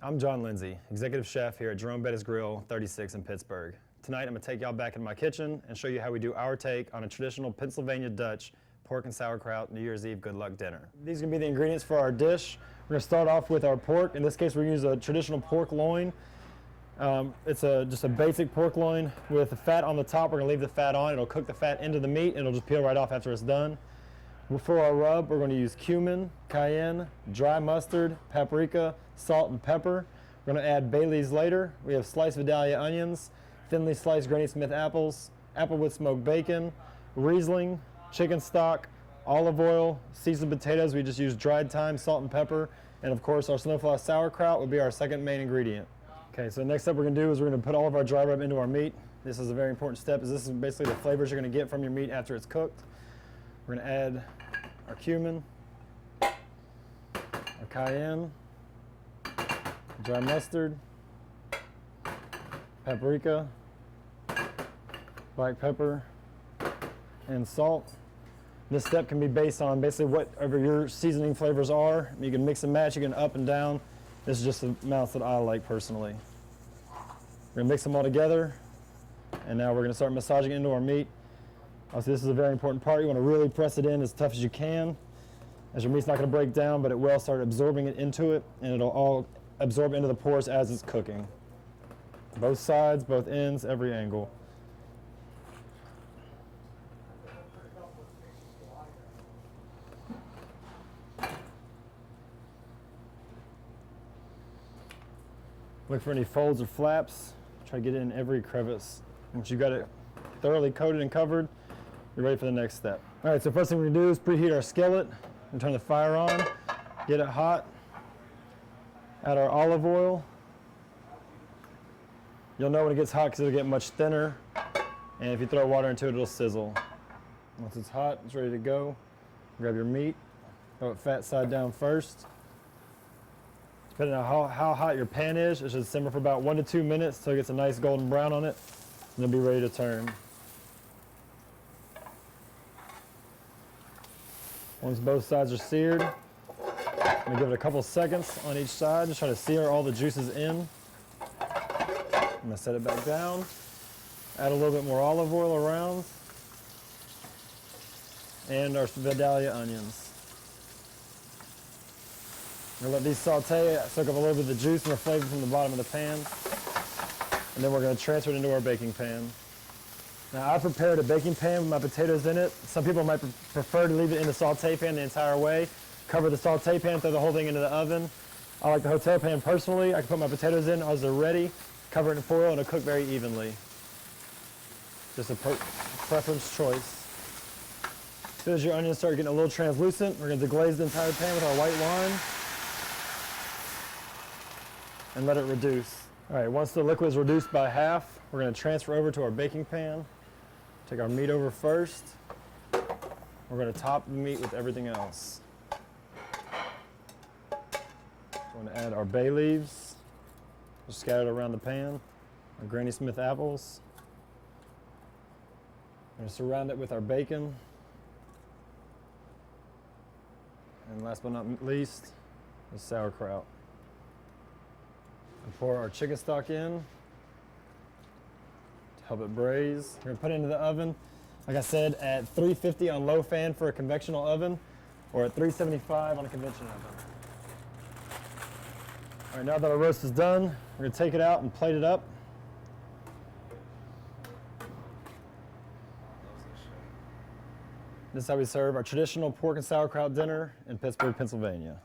I'm Jon Lindsay, Executive Chef here at Jerome Bettis Grill, 36 in Pittsburgh. Tonight I'm going to take y'all back in my kitchen and show you how we do our take on a traditional Pennsylvania Dutch pork and sauerkraut New Year's Eve good luck dinner. These are going to be the ingredients for our dish. We're going to start off with our pork. In this case we're going to use a traditional pork loin. It's just a basic pork loin with the fat on the top. We're going to leave the fat on. It'll cook the fat into the meat and it'll just peel right off after it's done. For our rub, we're going to use cumin, cayenne, dry mustard, paprika, salt, and pepper. We're going to add bay leaves later. We have sliced Vidalia onions, thinly sliced Granny Smith apples, applewood smoked bacon, Riesling, chicken stock, olive oil, seasoned potatoes. We just use dried thyme, salt, and pepper. And of course, our Snowfloss Sauerkraut would be our second main ingredient. Okay, so the next step we're going to do is we're going to put all of our dry rub into our meat. This is a very important step, as this is basically the flavors you're going to get from your meat after it's cooked. We're going to add our cumin, our cayenne, dry mustard, paprika, black pepper, and salt. This step can be based on basically whatever your seasoning flavors are. You can mix and match, you can up and down. This is just the amounts that I like personally. We're going to mix them all together, and now we're going to start massaging it into our meat. Obviously, this is a very important part. You want to really press it in as tough as you can, as your meat's not going to break down, but it will start absorbing it into it, and it'll all absorb into the pores as it's cooking. Both sides, both ends, every angle. Look for any folds or flaps. Try to get it in every crevice. Once you've got it thoroughly coated and covered, you're ready for the next step. All right, so first thing we're gonna do is preheat our skillet and turn the fire on, get it hot, add our olive oil. You'll know when it gets hot because it'll get much thinner, and if you throw water into it, it'll sizzle. Once it's hot, it's ready to go. Grab your meat, throw it fat side down first. Depending on how hot your pan is, it should simmer for about 1 to 2 minutes until it gets a nice golden brown on it, and it'll be ready to turn. Once both sides are seared, I'm going to give it a couple seconds on each side, just try to sear all the juices in. I'm going to set it back down, add a little bit more olive oil around, and our Vidalia onions. I'm going to let these saute, soak up a little bit of the juice and the flavor from the bottom of the pan, and then we're going to transfer it into our baking pan. Now, I prepared a baking pan with my potatoes in it. Some people might prefer to leave it in the saute pan the entire way. Cover the saute pan, throw the whole thing into the oven. I like the hotel pan personally. I can put my potatoes in as they're ready, cover it in foil, and it'll cook very evenly. Just a preference choice. As soon as your onions start getting a little translucent, we're going to deglaze the entire pan with our white wine and let it reduce. All right, once the liquid is reduced by half, we're going to transfer over to our baking pan. Take our meat over first. We're going to top the meat with everything else. We're going to add our bay leaves, just scattered around the pan. Our Granny Smith apples. We're going to surround it with our bacon. And last but not least, the sauerkraut. And pour our chicken stock in to help it braise. We're going to put it into the oven, like I said, at 350 on low fan for a conventional oven, or at 375 on a conventional oven. All right, now that our roast is done, we're going to take it out and plate it up. This is how we serve our traditional pork and sauerkraut dinner in Pittsburgh, Pennsylvania.